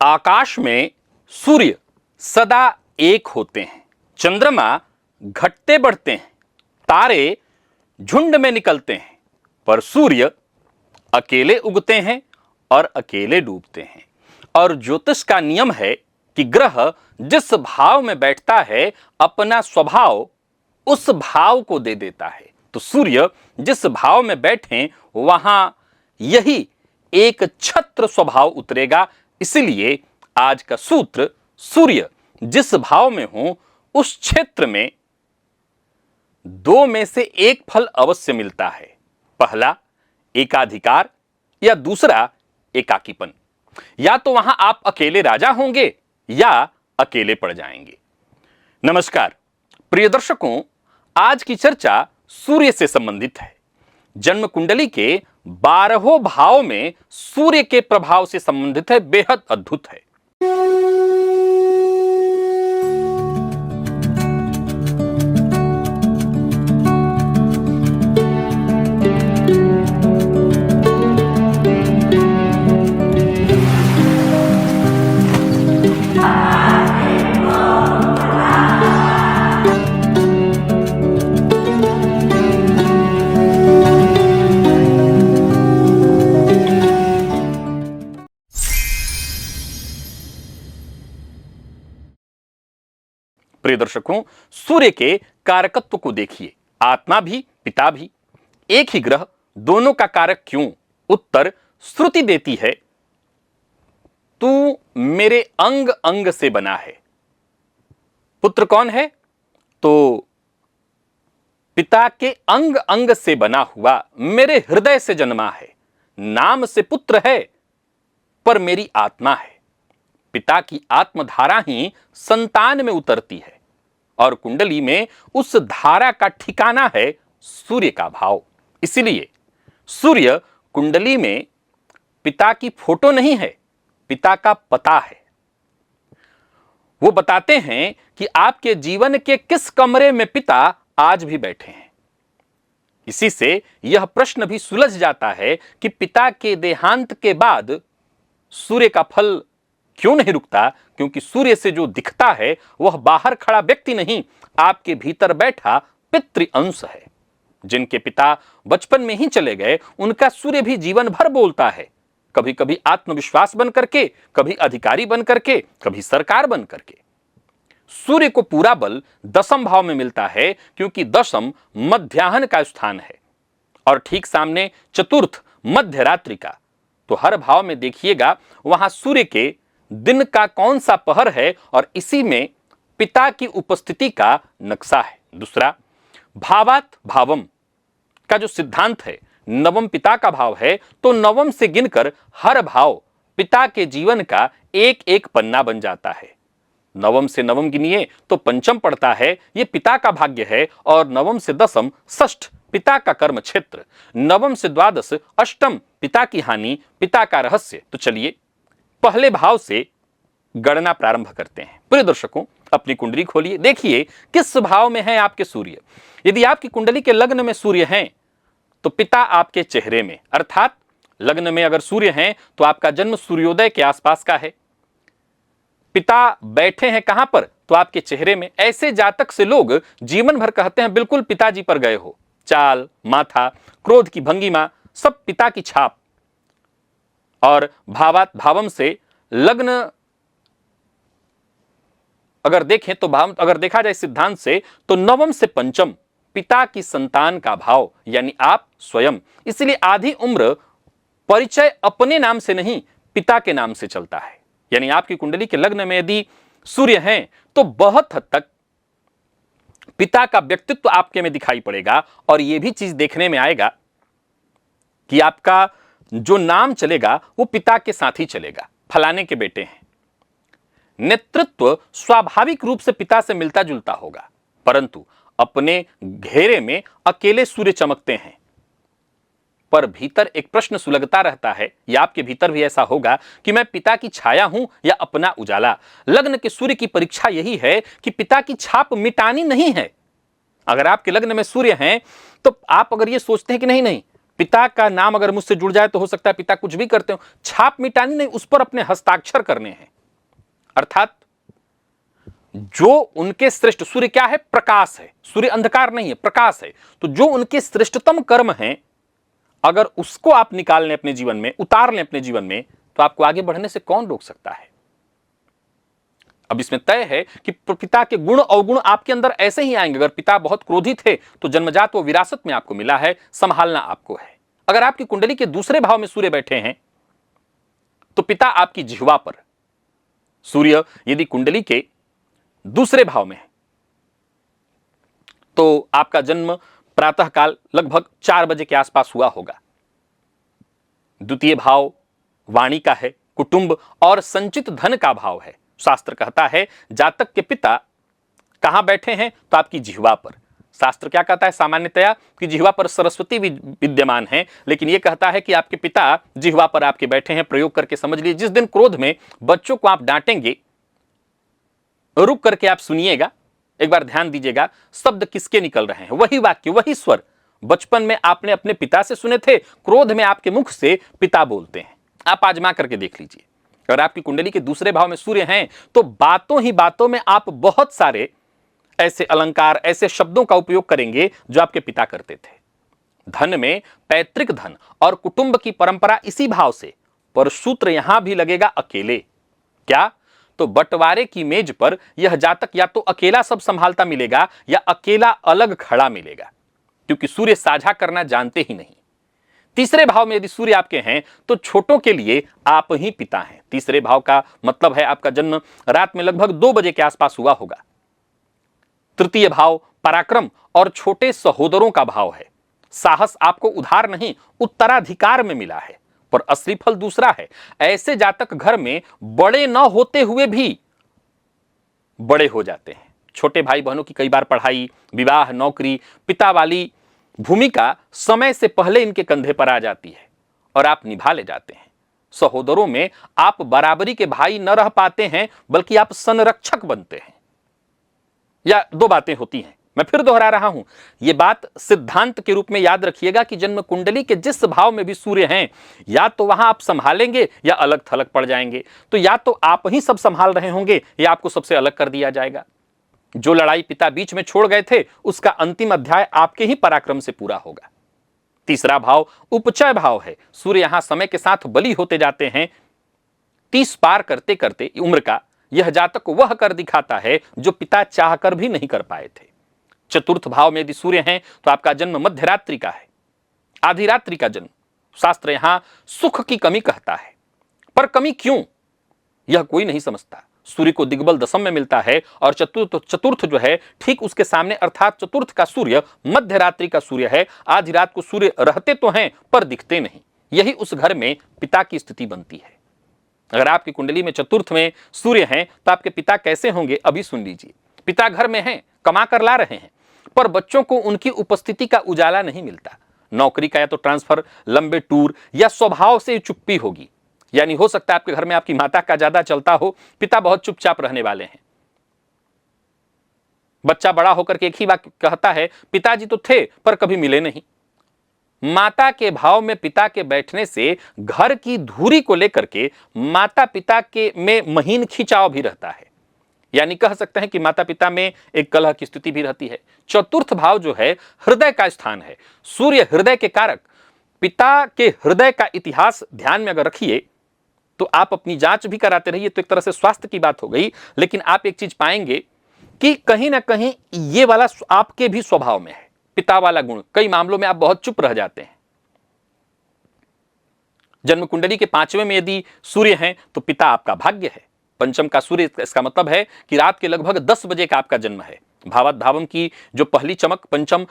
आकाश में सूर्य सदा एक होते हैं, चंद्रमा घटते बढ़ते हैं, तारे झुंड में निकलते हैं, पर सूर्य अकेले उगते हैं और अकेले डूबते हैं। और ज्योतिष का नियम है कि ग्रह जिस भाव में बैठता है अपना स्वभाव उस भाव को दे देता है। तो सूर्य जिस भाव में बैठे वहां यही एक छत्र स्वभाव उतरेगा। इसलिए आज का सूत्र, सूर्य जिस भाव में हो उस क्षेत्र में दो में से एक फल अवश्य मिलता है। पहला एकाधिकार या दूसरा एकाकीपन। या तो वहां आप अकेले राजा होंगे या अकेले पड़ जाएंगे। नमस्कार प्रिय दर्शकों, आज की चर्चा सूर्य से संबंधित है। जन्म कुंडली के 12 भाव में सूर्य के प्रभाव से संबंधित है, बेहद अद्भुत है। प्रिय दर्शकों, सूर्य के कारकत्व को देखिए। आत्मा भी पिता भी, एक ही ग्रह, दोनों का कारक क्यों? उत्तर श्रुति देती है, तू मेरे अंग अंग से बना है। पुत्र कौन है? तो पिता के अंग अंग से बना हुआ, मेरे हृदय से जन्मा है। नाम से पुत्र है पर मेरी आत्मा है। पिता की आत्मधारा ही संतान में उतरती है और कुंडली में उस धारा का ठिकाना है सूर्य का भाव। इसलिए सूर्य कुंडली में पिता की फोटो नहीं है, पिता का पता है। वो बताते हैं कि आपके जीवन के किस कमरे में पिता आज भी बैठे हैं। इसी से यह प्रश्न भी सुलझ जाता है कि पिता के देहांत के बाद सूर्य का फल क्यों नहीं रुकता? क्योंकि सूर्य से जो दिखता है वह बाहर खड़ा व्यक्ति नहीं, आपके भीतर बैठा पितृ अंश है। जिनके पिता बचपन में ही चले गए उनका सूर्य भी जीवन भर बोलता है, कभी कभी आत्मविश्वास बन करके, कभी अधिकारी बन करके, कभी सरकार बन करके। सूर्य को पूरा बल दशम भाव में मिलता है, क्योंकि दशम मध्याह्न का स्थान है और ठीक सामने चतुर्थ मध्य रात्रि का। तो हर भाव में देखिएगा वहां सूर्य के दिन का कौन सा पहर है और इसी में पिता की उपस्थिति का नक्शा है। दूसरा, भावात भावम का जो सिद्धांत है, नवम पिता का भाव है, तो नवम से गिनकर हर भाव पिता के जीवन का एक एक पन्ना बन जाता है। नवम से नवम गिनिए तो पंचम पड़ता है, यह पिता का भाग्य है। और नवम से दसम षष्ठ पिता का कर्म क्षेत्र, नवम से द्वादश अष्टम पिता की हानि, पिता का रहस्य। तो चलिए पहले भाव से गणना प्रारंभ करते हैं। प्रिय दर्शकों, अपनी कुंडली खोलिए, देखिए किस भाव में है आपके सूर्य। यदि आपकी कुंडली के लग्न में सूर्य हैं तो पिता आपके चेहरे में, अर्थात लग्न में अगर सूर्य हैं तो आपका जन्म सूर्योदय के आसपास का है। पिता बैठे हैं कहां पर? तो आपके चेहरे में। ऐसे जातक से लोग जीवन भर कहते हैं बिल्कुल पिताजी पर गए हो। चाल, माथा, क्रोध की भंगिमा, सब पिता की छाप। और भावात भावम से लग्न अगर देखें तो भाव, अगर देखा जाए सिद्धांत से, तो नवम से पंचम पिता की संतान का भाव, यानी आप स्वयं। इसलिए आधी उम्र परिचय अपने नाम से नहीं पिता के नाम से चलता है। यानी आपकी कुंडली के लग्न में यदि सूर्य हैं तो बहुत हद तक पिता का व्यक्तित्व आपके में दिखाई पड़ेगा। और यह भी चीज देखने में आएगा कि आपका जो नाम चलेगा वो पिता के साथ ही चलेगा। फलाने के बेटे हैं। नेतृत्व स्वाभाविक रूप से पिता से मिलता जुलता होगा, परंतु अपने घेरे में अकेले सूर्य चमकते हैं। पर भीतर एक प्रश्न सुलगता रहता है, या आपके भीतर भी ऐसा होगा कि मैं पिता की छाया हूं या अपना उजाला। लग्न के सूर्य की परीक्षा यही है कि पिता की छाप मिटानी नहीं है। अगर आपके लग्न में सूर्य हैं तो आप अगर ये सोचते हैं कि नहीं नहीं पिता का नाम अगर मुझसे जुड़ जाए तो हो सकता है पिता कुछ भी करते हो, छाप मिटानी नहीं, उस पर अपने हस्ताक्षर करने हैं। अर्थात जो उनके श्रेष्ठ, सूर्य क्या है? प्रकाश है। सूर्य अंधकार नहीं है, प्रकाश है। तो जो उनके श्रेष्ठतम कर्म हैं, अगर उसको आप निकाल लें अपने जीवन में, उतार लें अपने जीवन में, तो आपको आगे बढ़ने से कौन रोक सकता है? अब इसमें तय है कि पिता के गुण अवगुण आपके अंदर ऐसे ही आएंगे। अगर पिता बहुत क्रोधित है तो जन्मजात वो विरासत में आपको मिला है, संभालना आपको है। अगर आपकी कुंडली के दूसरे भाव में सूर्य बैठे हैं तो पिता आपकी जिह्वा पर, सूर्य यदि कुंडली के दूसरे भाव में है तो आपका जन्म प्रातः काल लगभग 4 बजे के आसपास हुआ होगा। द्वितीय भाव वाणी का है, कुटुंब और संचित धन का भाव है। शास्त्र कहता है जातक के पिता कहां बैठे हैं? तो आपकी जिह्वा पर। शास्त्र क्या कहता है? सामान्यतया कि जिह्वा पर सरस्वती विद्यमान है, लेकिन यह कहता है कि आपके पिता जिह्वा पर आपके बैठे हैं। प्रयोग करके समझ लीजिए। जिस दिन क्रोध में बच्चों को आप डांटेंगे, रुक करके आप सुनिएगा, एक बार ध्यान दीजिएगा, शब्द किसके निकल रहे हैं? वही वाक्य, वही स्वर बचपन में आपने अपने पिता से सुने थे, क्रोध में आपके मुख से पिता बोलते हैं। आप आजमा करके देख लीजिए। अगर आपकी कुंडली के दूसरे भाव में सूर्य हैं तो बातों ही बातों में आप बहुत सारे ऐसे अलंकार, ऐसे शब्दों का उपयोग करेंगे जो आपके पिता करते थे। धन में पैतृक धन और कुटुंब की परंपरा इसी भाव से, पर सूत्र यहां भी लगेगा अकेले। क्या? तो बंटवारे की मेज पर यह जातक या तो अकेला सब संभालता मिलेगा या अकेला अलग खड़ा मिलेगा, क्योंकि सूर्य साझा करना जानते ही नहीं। तीसरे भाव में यदि सूर्य आपके हैं तो छोटों के लिए आप ही पिता हैं। तीसरे भाव का मतलब है आपका जन्म रात में लगभग 2 बजे के आसपास हुआ होगा। तृतीय भाव पराक्रम और छोटे सहोदरों का भाव है। साहस आपको उधार नहीं, उत्तराधिकार में मिला है, पर असली फल दूसरा है। ऐसे जातक घर में बड़े न होते हुए भी बड़े हो जाते हैं। छोटे भाई बहनों की कई बार पढ़ाई, विवाह, नौकरी, पिता वाली भूमिका समय से पहले इनके कंधे पर आ जाती है और आप निभा ले जाते हैं। सहोदरों में आप बराबरी के भाई न रह पाते हैं, बल्कि आप संरक्षक बनते हैं। या 2 बातें होती हैं। मैं फिर दोहरा रहा हूं, यह बात सिद्धांत के रूप में याद रखिएगा कि जन्म कुंडली के जिस भाव में भी सूर्य हैं, या तो वहां आप संभालेंगे या अलग थलग पड़ जाएंगे। तो या तो आप ही सब संभाल रहे होंगे या आपको सबसे अलग कर दिया जाएगा। जो लड़ाई पिता बीच में छोड़ गए थे, उसका अंतिम अध्याय आपके ही पराक्रम से पूरा होगा। तीसरा भाव उपचय भाव है। सूर्य यहां समय के साथ बली होते जाते हैं। 30 पार करते करते उम्र का यह जातक वह कर दिखाता है जो पिता चाहकर भी नहीं कर पाए थे। चतुर्थ भाव में यदि सूर्य हैं तो आपका जन्म मध्य रात्रि का है, आधी रात्रि का जन्म। शास्त्र यहां सुख की कमी कहता है, पर कमी क्यों, यह कोई नहीं समझता। सूर्य को दिग्बल दशम में मिलता है और चतुर्थ जो है ठीक उसके सामने, अर्थात चतुर्थ का सूर्य मध्य रात्रि का सूर्य है। आधी रात को सूर्य रहते तो हैं पर दिखते नहीं। यही उस घर में पिता की स्थिति बनती है। अगर आपकी कुंडली में चतुर्थ में सूर्य हैं तो आपके पिता कैसे होंगे, अभी सुन लीजिए। पिता घर में हैं, कमा कर ला रहे हैं, पर बच्चों को उनकी उपस्थिति का उजाला नहीं मिलता। नौकरी का या तो ट्रांसफर, लंबे टूर या स्वभाव से चुप्पी होगी। यानी हो सकता है आपके घर में आपकी माता का ज्यादा चलता हो, पिता बहुत चुपचाप रहने वाले हैं। बच्चा बड़ा होकर के एक ही बात कहता है, पिताजी तो थे पर कभी मिले नहीं। माता के भाव में पिता के बैठने से घर की धुरी को लेकर के माता पिता के में महीन खिंचाव भी रहता है। यानी कह सकते हैं कि माता पिता में एक कलह की स्थिति भी रहती है। चतुर्थ भाव जो है हृदय का स्थान है। सूर्य हृदय के कारक। पिता के हृदय का इतिहास ध्यान में अगर रखिए तो आप अपनी जांच भी कराते रहिए, तो एक तरह से स्वास्थ्य की बात हो गई। लेकिन आप एक चीज पाएंगे कि कहीं ना कहीं ये वाला आपके भी स्वभाव में है, पिता वाला गुण। कई मामलों में आप बहुत चुप रह जाते हैं। जन्म कुंडली के 5वें में यदि सूर्य हैं तो पिता आपका भाग्य है। पंचम का सूर्य, इसका मतलब है कि रात के लगभग 10 बजे का आपका जन्म है। भावत भावम की जो पहली चमक पंचम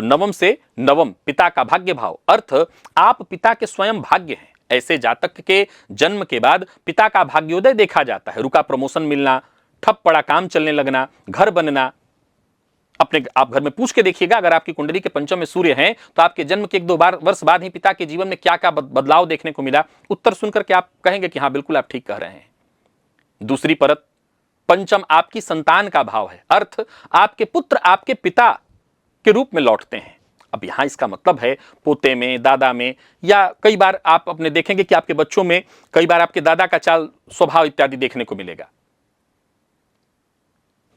नवम से नवम, पिता का भाग्य भाव, अर्थ आप पिता के स्वयं भाग्य हैं। ऐसे जातक के जन्म के बाद पिता का भाग्योदय देखा जाता है। रुका प्रमोशन मिलना, ठप पड़ा काम चलने लगना, घर बनना। अपने आप घर में पूछ के देखिएगा, अगर आपकी कुंडली के पंचम में सूर्य हैं तो आपके जन्म के 1-2 वर्ष बाद ही पिता के जीवन में क्या क्या बदलाव देखने को मिला। उत्तर सुनकर के आप कहेंगे कि हाँ बिल्कुल आप ठीक कह रहे हैं। दूसरी परत, पंचम आपकी संतान का भाव है। अर्थ आपके पुत्र आपके पिता के रूप में लौटते हैं। अब यहां इसका मतलब है पोते में, दादा में, या कई बार आप अपने देखेंगे कि आपके बच्चों में कई बार आपके दादा का चाल स्वभाव इत्यादि देखने को मिलेगा।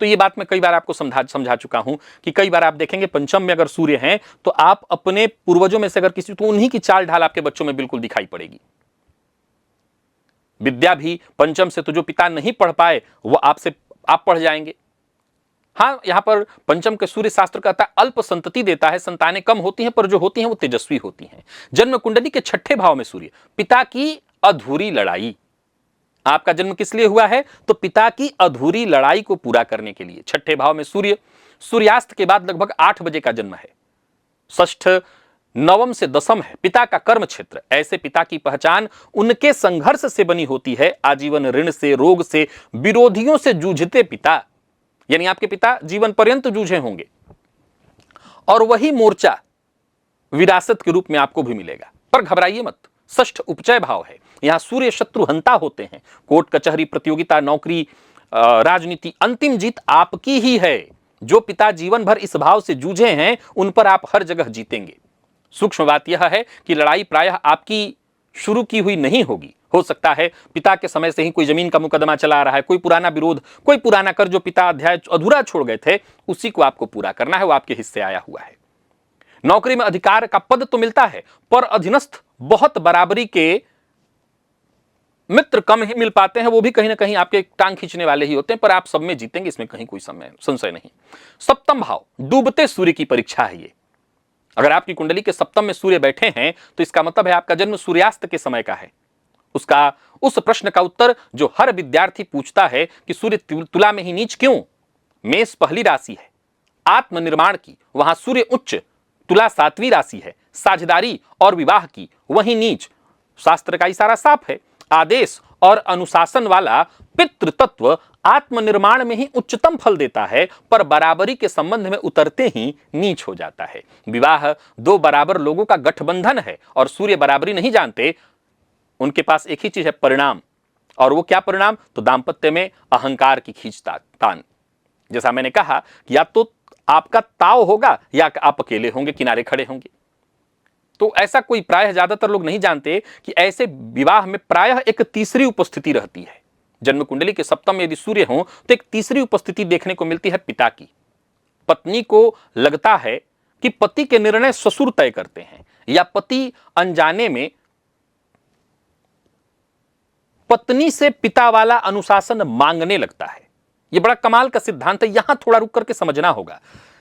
तो ये बात मैं कई बार आपको समझा चुका हूं कि कई बार आप देखेंगे पंचम में अगर सूर्य हैं तो आप अपने पूर्वजों में से अगर किसी, तो उन्हीं की चाल ढाल आपके बच्चों में बिल्कुल दिखाई पड़ेगी। विद्या भी पंचम से, तो जो पिता नहीं पढ़ पाए वो आपसे आप पढ़ जाएंगे। हाँ, यहां पर पंचम के सूर्य शास्त्र कहता है अल्प संतति देता है, संतानें कम होती हैं, पर जो होती हैं वो तेजस्वी होती हैं। जन्म कुंडली के छठे भाव में सूर्य, पिता की अधूरी लड़ाई। आपका जन्म किस लिए हुआ है? तो पिता की अधूरी लड़ाई को पूरा करने के लिए। छठे भाव में सूर्य, सूर्यास्त के बाद लगभग 8 बजे का जन्म है। षष्ठ नवम से दसम है, पिता का कर्म क्षेत्र। ऐसे पिता की पहचान उनके संघर्ष से बनी होती है, आजीवन ऋण से, रोग से, विरोधियों से जूझते पिता। यानी आपके पिता जीवन पर्यंत जूझे होंगे और वही मोर्चा विरासत के रूप में आपको भी मिलेगा। पर घबराइए मत, षष्ठ उपचय भाव है, यहां सूर्य शत्रुहंता होते हैं। कोर्ट कचहरी, प्रतियोगिता, नौकरी, राजनीति, अंतिम जीत आपकी ही है। जो पिता जीवन भर इस भाव से जूझे हैं उन पर आप हर जगह जीतेंगे। सूक्ष्म बात यह है कि लड़ाई प्रायः आपकी शुरू की हुई नहीं होगी। हो सकता है पिता के समय से ही कोई जमीन का मुकदमा चला रहा है, कोई पुराना विरोध, कोई पुराना कर जो पिता अध्याय अधूरा छोड़ गए थे, उसी को आपको पूरा करना है, वो आपके हिस्से आया हुआ है। नौकरी में अधिकार का पद तो मिलता है, पर अधीनस्थ बहुत बराबरी के मित्र कम ही मिल पाते हैं, वो भी कहीं ना कहीं आपके टांग खींचने वाले ही होते हैं, पर आप सब में जीतेंगे, इसमें कहीं कोई संशय नहीं। सप्तम भाव, डूबते सूर्य की परीक्षा है ये। अगर आपकी कुंडली के सप्तम में सूर्य बैठे हैं तो इसका मतलब है आपका जन्म सूर्यास्त के समय का है। उस प्रश्न का उत्तर जो हर विद्यार्थी पूछता है कि सूर्य तुला में ही नीच क्यों? मेष पहली राशि है आत्मनिर्माण की, वहां सूर्य उच्च, तुला 7वीं राशि है साझेदारी और विवाह की, वहीं नीच। शास्त्र का इशारा साफ है, आदेश और अनुशासन वाला पितृ तत्व आत्मनिर्माण में ही उच्चतम फल देता है, पर बराबरी के संबंध में उतरते ही नीच हो जाता है। विवाह दो बराबर लोगों का गठबंधन है और सूर्य बराबरी नहीं जानते। उनके पास एक ही चीज है, परिणाम। और वो क्या परिणाम? तो दाम्पत्य में अहंकार की खींचतान। जैसा मैंने कहा कि या तो आपका ताव होगा या आप अकेले होंगे, किनारे खड़े होंगे। तो ऐसा कोई प्रायः ज्यादातर लोग नहीं जानते कि ऐसे विवाह में प्रायः एक तीसरी उपस्थिति रहती है। जन्म कुंडली के सप्तम में यदि सूर्य हो तो एक तीसरी उपस्थिति देखने को मिलती है पिता की। पत्नी को लगता है कि पति के निर्णय ससुर तय करते हैं, या पति अनजाने में पत्नी से पिता वाला अनुशासन मांगने लगता है। यह बड़ा कमाल का सिद्धांत है, यहां थोड़ा रुक करके समझना होगा।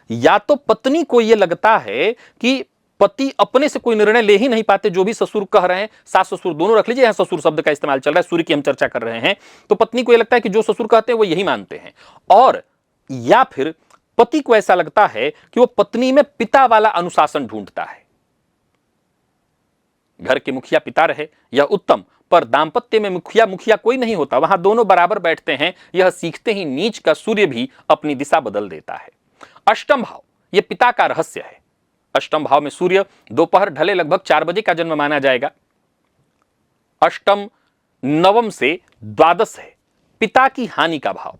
या तो पत्नी को यह लगता है कि पति अपने से कोई निर्णय ले ही नहीं पाते, जो भी ससुर कह रहे हैं, सास ससुर दोनों रख लीजिए, यहां ससुर शब्द का इस्तेमाल चल रहा है, सूर्य की हम चर्चा कर रहे हैं, तो पत्नी को यह लगता है कि जो ससुर कहते हैं वो यही मानते हैं। और या फिर पति को ऐसा लगता है कि वो पत्नी में पिता वाला अनुशासन ढूंढता है। घर के मुखिया पिता रहे यह उत्तम, पर दाम्पत्य में मुखिया कोई नहीं होता, वहां दोनों बराबर बैठते हैं। यह सीखते ही नीच का सूर्य भी अपनी दिशा बदल देता है। अष्टम भाव, यह पिता का रहस्य है। अष्टम भाव में सूर्य दोपहर ढले लगभग 4 बजे का जन्म माना जाएगा। अष्टम नवम से द्वादश है, पिता की हानि का भाव।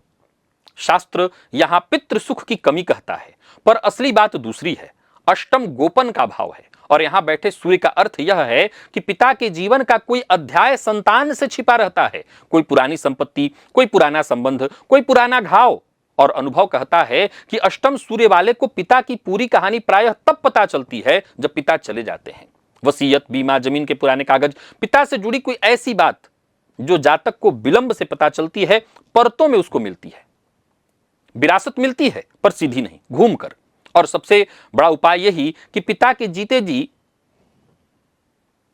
शास्त्र यहां पितृ सुख की कमी कहता है, पर असली बात दूसरी है। अष्टम गोपन का भाव है और यहां बैठे सूर्य का अर्थ यह है कि पिता के जीवन का कोई अध्याय संतान से छिपा रहता है। कोई पुरानी संपत्ति, कोई पुराना संबंध, कोई पुराना घाव। और अनुभव कहता है कि अष्टम सूर्य वाले को पिता की पूरी कहानी प्रायः तब पता चलती है जब पिता चले जाते हैं। वसीयत, बीमा, जमीन के पुराने कागज, पिता से जुड़ी कोई ऐसी बात जो जातक को विलंब से पता चलती है, परतों में उसको मिलती है। विरासत मिलती है पर सीधी नहीं, घूमकर। और सबसे बड़ा उपाय यही कि पिता के जीते जी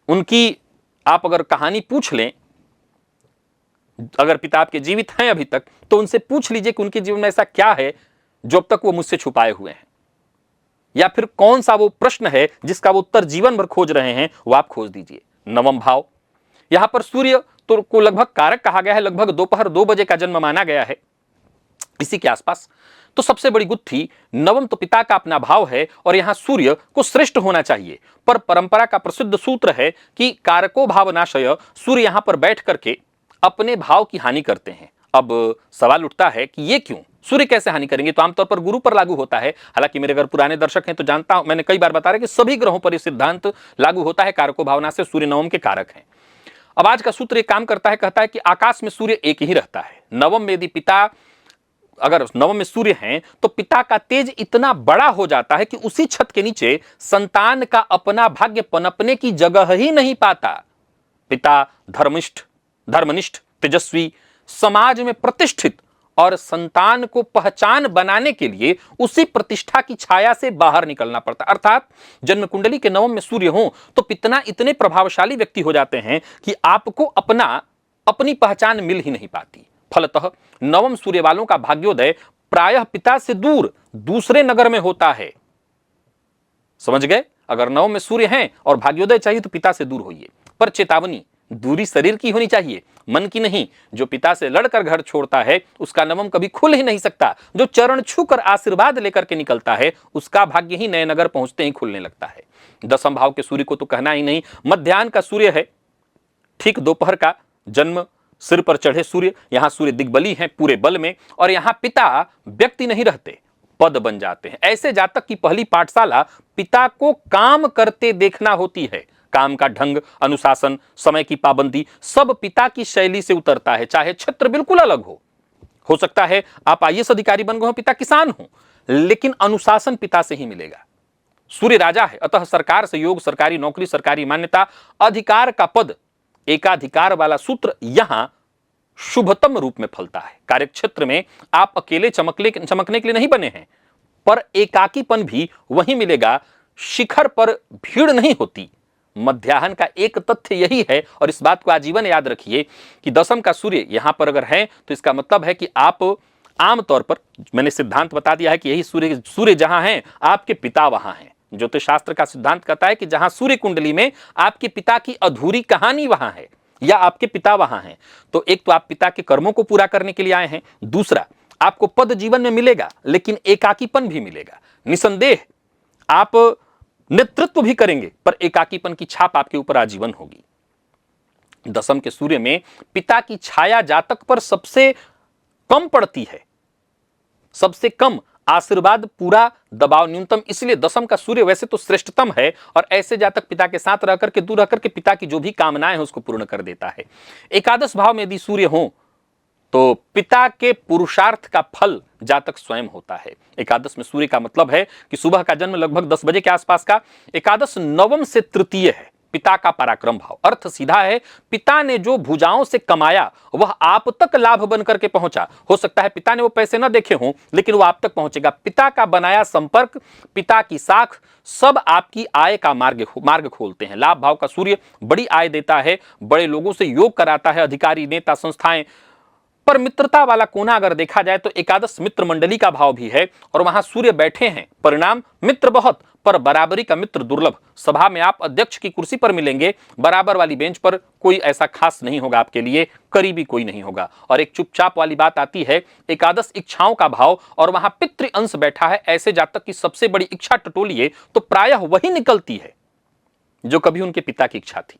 उनकी आप अगर कहानी पूछ लें, अगर पिता आपके जीवित हैं अभी तक, तो उनसे पूछ लीजिए कि उनके जीवन में ऐसा क्या है जो अब तक वो मुझसे छुपाए हुए हैं, या फिर कौन सा वो प्रश्न है जिसका वो उत्तर जीवन भर खोज रहे हैं, वो आप खोज दीजिए। नवम भाव, यहां पर सूर्य तो को लगभग कारक कहा गया है, लगभग दोपहर 2 बजे का जन्म माना गया है, इसी के आसपास। तो सबसे बड़ी गुत्थी, नवम तो पिता का अपना भाव है और यहां सूर्य को श्रेष्ठ होना चाहिए, पर परंपरा का प्रसिद्ध सूत्र है कि कारको भावनाशय, सूर्य यहां पर बैठ करके अपने भाव की हानि करते हैं। अब सवाल उठता है कि यह क्यों? सूर्य कैसे हानि करेंगे? तो आमतौर पर गुरु पर लागू होता है। हालांकि मेरे अगर पुराने दर्शक हैं तो जानता हूं, मैंने कई बार बताया कि सभी ग्रहों पर यह सिद्धांत लागू होता है। कारको भावना से सूर्य नवम के कारक हैं। अब आज का सूत्र एक काम करता है, कहता है कि आकाश में सूर्य एक ही रहता है। नवम में यदि पिता, अगर नवम में सूर्य हैं तो पिता का तेज इतना बड़ा हो जाता है कि उसी छत के नीचे संतान का अपना भाग्य पनपने की जगह ही नहीं पाता। पिता धर्मनिष्ठ, तेजस्वी, समाज में प्रतिष्ठित और संतान को पहचान बनाने के लिए उसी प्रतिष्ठा की छाया से बाहर निकलना पड़ता। अर्थात जन्म कुंडली के नवम में सूर्य हो तो पिता इतने प्रभावशाली व्यक्ति हो जाते हैं कि आपको अपनी पहचान मिल ही नहीं पाती। फलतः नवम सूर्य वालों का भाग्योदय प्रायः पिता से दूर दूसरे नगर में होता है। समझ गए? अगर नवम में सूर्य हैं और भाग्योदय चाहिए तो पिता से दूर होइए। पर चेतावनी, दूरी शरीर की होनी चाहिए, मन की नहीं। जो पिता से लड़कर घर छोड़ता है उसका नवम कभी खुल ही नहीं सकता। जो चरण छूकर आशीर्वाद लेकर के निकलता है उसका भाग्य ही नए नगर पहुंचते ही खुलने लगता है। दसम भाव के सूर्य को तो कहना ही नहीं। मध्याह्न का सूर्य है, ठीक दोपहर का जन्म सिर पर चढ़े सूर्य। यहां सूर्य दिग्बली हैं पूरे बल में, और यहां पिता व्यक्ति नहीं रहते, पद बन जाते हैं। ऐसे जातक की पहली पाठशाला पिता को काम करते देखना होती है। काम का ढंग, अनुशासन, समय की पाबंदी सब पिता की शैली से उतरता है, चाहे क्षेत्र बिल्कुल अलग हो सकता है आप आईएएस अधिकारी बन गए हो, पिता किसान हो, लेकिन अनुशासन पिता से ही मिलेगा। सूर्य राजा है, अतः सरकार से योग, सरकारी नौकरी, सरकारी मान्यता, अधिकार का पद, एकाधिकार वाला सूत्र यहां शुभतम रूप में फलता है। कार्यक्षेत्र में आप अकेले चमकने के लिए नहीं बने हैं, पर एकाकीपन भी वहीं मिलेगा। शिखर पर भीड़ नहीं होती। मध्याह्न का एक तथ्य यही है, और इस बात को आजीवन याद रखिए कि दसम का सूर्य यहां पर अगर है तो इसका मतलब है कि आप आमतौर पर, मैंने सिद्धांत बता दिया है कि यही सूर्य जहां है आपके पिता वहां हैं। ज्योतिष शास्त्र का सिद्धांत कहता है कि जहां सूर्य कुंडली में आपके पिता की अधूरी कहानी वहां है या आपके पिता वहां हैं, तो एक तो आप पिता के कर्मों को पूरा करने के लिए आए हैं, दूसरा आपको पद जीवन में मिलेगा लेकिन एकाकीपन भी मिलेगा। निसंदेह आप नेतृत्व भी करेंगे पर एकाकीपन की छाप आपके ऊपर आजीवन होगी। दसम के सूर्य में पिता की छाया जातक पर सबसे कम पड़ती है, सबसे कम आशीर्वाद, पूरा दबाव न्यूनतम। इसलिए दसम का सूर्य वैसे तो श्रेष्ठतम है, और ऐसे जातक पिता के साथ रहकर के, दूर रहकर के पिता की जो भी कामनाएं हैं उसको पूर्ण कर देता है। एकादश भाव में यदि सूर्य हो तो पिता के पुरुषार्थ का फल जातक स्वयं होता है। एकादश में सूर्य का मतलब है कि सुबह का जन्म लगभग 10 बजे के आसपास का। एकादश नवम से तृतीय है, पिता का पराक्रम भाव। अर्थ सीधा है, पिता ने जो भुजाओं से कमाया वह आप तक लाभ बनकर के पहुंचा। हो सकता है पिता ने वो पैसे न देखे हों, लेकिन वो आप तक पहुंचेगा। पिता का बनाया संपर्क, पिता की साख, सब आपकी आय का मार्ग खोलते हैं। लाभ भाव का सूर्य बड़ी आय देता है, बड़े लोगों से योग कराता है, अधिकारी, नेता, संस्थाएं। पर मित्रता वाला कोना अगर देखा जाए तो एकादश मित्र मंडली का भाव भी है, और वहां सूर्य बैठे हैं। परिणाम, मित्र बहुत पर बराबरी का मित्र दुर्लभ। सभा में आप अध्यक्ष की कुर्सी पर मिलेंगे, बराबर वाली बेंच पर कोई ऐसा खास नहीं होगा आपके लिए, करीबी कोई नहीं होगा। और एक चुपचाप वाली बात आती है, एकादश इच्छाओं का भाव, और वहां पितृ अंश बैठा है। ऐसे जातक की सबसे बड़ी इच्छा टटोलिए तो प्रायः वही निकलती है जो कभी उनके पिता की इच्छा थी।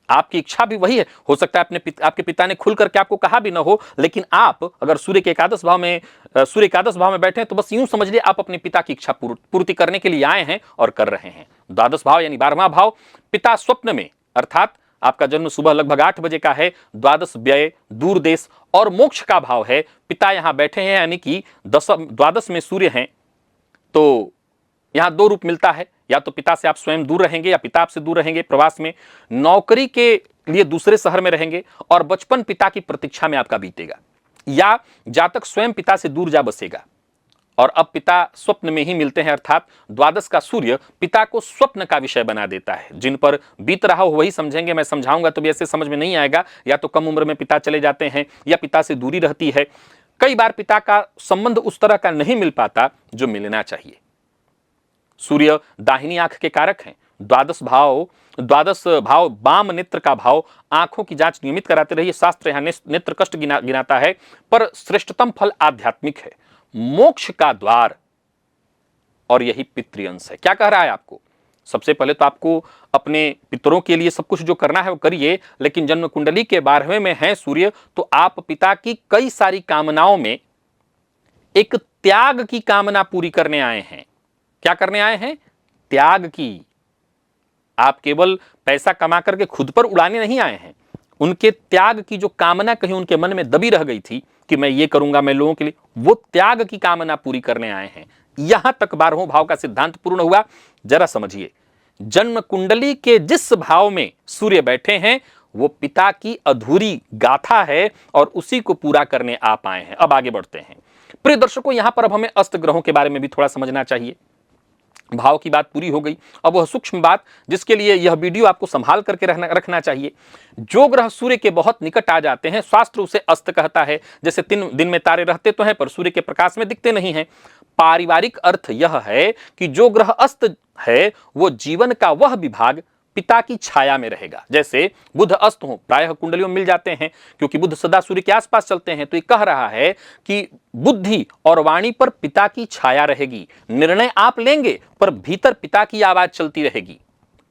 आपकी इच्छा भी वही है। हो सकता है आपके पिता ने खुल करके आपको कहा भी ना हो, लेकिन आप अगर सूर्य एकादश भाव में बैठे हैं तो बस यूं समझ लिए आप अपने पिता की इच्छा पूर्ति करने के लिए आए हैं और कर रहे हैं। द्वादश भाव यानी 12वां भाव, पिता स्वप्न में, अर्थात आपका जन्म सुबह लगभग 8 बजे का है। द्वादश व्यय, दूर देश और मोक्ष का भाव है। पिता यहां बैठे हैं, यानी कि द्वादश में सूर्य हैं, तो यहां दो रूप मिलता है। या तो पिता से आप स्वयं दूर रहेंगे या पिता आपसे दूर रहेंगे, प्रवास में, नौकरी के लिए दूसरे शहर में रहेंगे, और बचपन पिता की प्रतीक्षा में आपका बीतेगा, या जातक स्वयं पिता से दूर जा बसेगा और अब पिता स्वप्न में ही मिलते हैं। अर्थात द्वादश का सूर्य पिता को स्वप्न का विषय बना देता है। जिन पर बीत रहा हो वही समझेंगे, मैं समझाऊंगा तो भी ऐसे समझ में नहीं आएगा। या तो कम उम्र में पिता चले जाते हैं या पिता से दूरी रहती है। कई बार पिता का संबंध उस तरह का नहीं मिल पाता जो मिलना चाहिए। सूर्य दाहिनी आंख के कारक हैं। द्वादश भाव वाम नेत्र का भाव। आंखों की जांच नियमित कराते रहिए। शास्त्र यहां नेत्र कष्ट गिनाता है, पर श्रेष्ठतम फल आध्यात्मिक है, मोक्ष का द्वार, और यही पितृअंश है। क्या कह रहा है आपको? सबसे पहले तो आपको अपने पितरों के लिए सब कुछ जो करना है वो करिए, लेकिन जन्म कुंडली के 12वें में है सूर्य, तो आप पिता की कई सारी कामनाओं में एक त्याग की कामना पूरी करने आए हैं। क्या करने आए हैं? त्याग की। आप केवल पैसा कमा करके खुद पर उड़ाने नहीं आए हैं, उनके त्याग की जो कामना कहीं उनके मन में दबी रह गई थी कि मैं ये करूंगा, मैं लोगों के लिए, वो त्याग की कामना पूरी करने आए हैं। यहां तक 12वें भाव का सिद्धांत पूर्ण हुआ। जरा समझिए, जन्म कुंडली के जिस भाव में सूर्य बैठे हैं वो पिता की अधूरी गाथा है और उसी को पूरा करने आप आए हैं। अब आगे बढ़ते हैं प्रिय दर्शकों, यहां पर अब हमें अस्त ग्रहों के बारे में भी थोड़ा समझना चाहिए। भाव की बात पूरी हो गई, अब वह सूक्ष्म बात जिसके लिए यह वीडियो आपको संभाल करके रखना चाहिए। जो ग्रह सूर्य के बहुत निकट आ जाते हैं, शास्त्र उसे अस्त कहता है। जैसे दिन में तारे रहते तो हैं पर सूर्य के प्रकाश में दिखते नहीं हैं। पारिवारिक अर्थ यह है कि जो ग्रह अस्त है वो जीवन का वह विभाग पिता की छाया में रहेगा। जैसे बुध अस्त हो, प्रायः कुंडलियों में मिल जाते हैं क्योंकि बुध सदा सूर्य के आसपास चलते हैं, तो ये कह रहा है कि बुद्धि और वाणी पर पिता की छाया रहेगी। निर्णय आप लेंगे पर भीतर पिता की आवाज चलती रहेगी।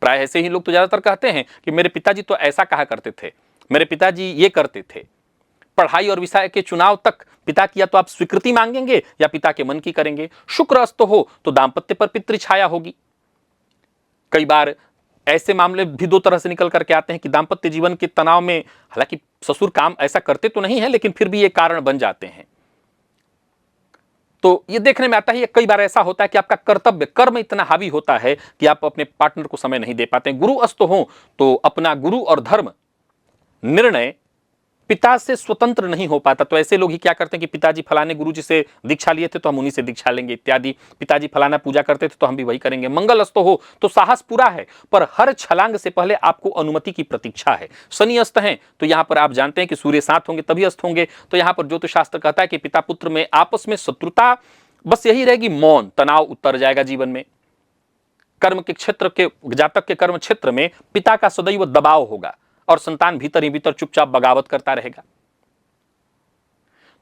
प्राय ऐसे ही लोग तो ज्यादातर कहते हैं कि मेरे पिताजी तो ऐसा कहा करते थे, मेरे पिताजी ये करते थे। पढ़ाई और विषय के चुनाव तक पिता की या तो आप स्वीकृति मांगेंगे या पिता के मन की करेंगे। शुक्र अस्त हो तो दाम्पत्य पर पितृ छाया होगी। कई बार ऐसे मामले भी दो तरह से निकल करके आते हैं कि दाम्पत्य जीवन के तनाव में, हालांकि ससुर काम ऐसा करते तो नहीं है लेकिन फिर भी ये कारण बन जाते हैं। तो ये देखने में आता है, कई बार ऐसा होता है कि आपका कर्तव्य कर्म इतना हावी होता है कि आप अपने पार्टनर को समय नहीं दे पाते। गुरु अस्त हो तो अपना गुरु और धर्म निर्णय पिता से स्वतंत्र नहीं हो पाता। तो ऐसे लोग ही क्या करते हैं कि पिताजी फलाने गुरुजी से दीक्षा लिए थे तो हम उन्हीं से दीक्षा लेंगे इत्यादि। पिताजी फलाना पूजा करते थे तो हम भी वही करेंगे। मंगल अस्त हो तो साहस पूरा है पर हर छलांग से पहले आपको अनुमति की प्रतीक्षा है। शनि अस्त है तो यहां पर आप जानते हैं कि सूर्य साथ होंगे तभी अस्त होंगे। तो यहां पर ज्योतिष शास्त्र कहता है कि पिता पुत्र में आपस में शत्रुता बस यही रहेगी, मौन, तनाव उतर जाएगा जीवन में। कर्म के क्षेत्र के जातक के कर्म क्षेत्र में पिता का सदैव दबाव होगा और संतान भीतर ही भीतर चुपचाप बगावत करता रहेगा।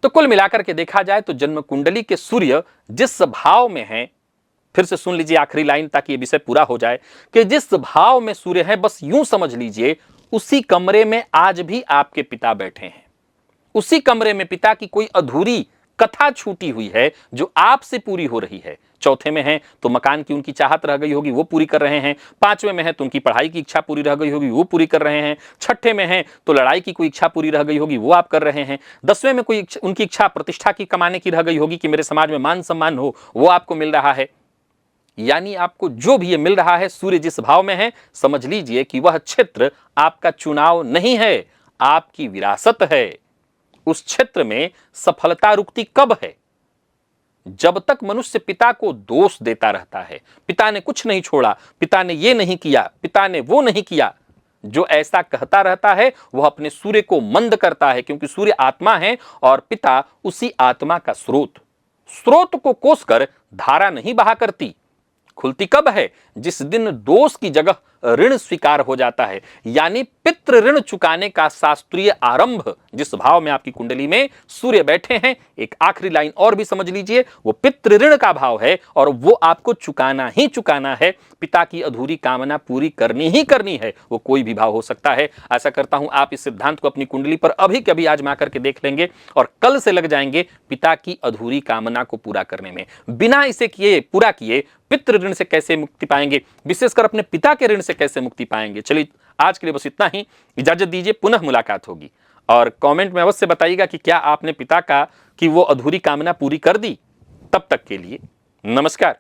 तो कुल मिलाकर के देखा जाए तो जन्म कुंडली के सूर्य जिस भाव में है, फिर से सुन लीजिए आखिरी लाइन ताकि यह विषय पूरा हो जाए, कि जिस भाव में सूर्य है बस यूं समझ लीजिए उसी कमरे में आज भी आपके पिता बैठे हैं। उसी कमरे में पिता की कोई अधूरी कथा छूटी हुई है जो आपसे पूरी हो रही है। चौथे में है तो मकान की उनकी चाहत रह गई होगी, वो पूरी कर रहे हैं। पांचवें में है तो उनकी पढ़ाई की इच्छा पूरी रह गई होगी, वो पूरी कर रहे हैं। छठे में है तो लड़ाई की कोई इच्छा पूरी रह गई होगी, वो आप कर रहे हैं। 10वें में कोई उनकी इच्छा प्रतिष्ठा की कमाने की रह गई होगी कि मेरे समाज में मान सम्मान हो, वो आपको मिल रहा है। यानी आपको जो भी ये मिल रहा है, सूर्य जिस भाव में है समझ लीजिए कि वह क्षेत्र आपका चुनाव नहीं है, आपकी विरासत है। उस क्षेत्र में सफलता रुकती कब है? जब तक मनुष्य पिता को दोष देता रहता है, पिता ने कुछ नहीं छोड़ा, पिता ने ये नहीं किया, पिता ने वो नहीं किया। जो ऐसा कहता रहता है वह अपने सूर्य को मंद करता है, क्योंकि सूर्य आत्मा है और पिता उसी आत्मा का स्रोत को कोसकर धारा नहीं बहा करती। खुलती कब है? जिस दिन दोष की जगह ऋण स्वीकार हो जाता है। यानी पितृ ऋण चुकाने का शास्त्रीय आरंभ जिस भाव में आपकी कुंडली में सूर्य बैठे हैं, एक आखिरी लाइन और भी समझ लीजिए, वो पितृ ऋण का भाव है और वो आपको चुकाना ही चुकाना है। पिता की अधूरी कामना पूरी करनी ही करनी है, वो कोई भी भाव हो सकता है। आशा करता हूं आप इस सिद्धांत को अपनी कुंडली पर अभी कभी आजमा करके देख लेंगे और कल से लग जाएंगे पिता की अधूरी कामना को पूरा करने में। बिना इसे पूरा किए पितृ ऋण से कैसे मुक्ति पाएंगे, विशेषकर अपने पिता के ऋण से कैसे मुक्ति पाएंगे। चलिए आज के लिए बस इतना ही, इजाजत दीजिए, पुनः मुलाकात होगी। और कमेंट में अवश्य बताइएगा कि क्या आपने पिता का की वो अधूरी कामना पूरी कर दी। तब तक के लिए नमस्कार।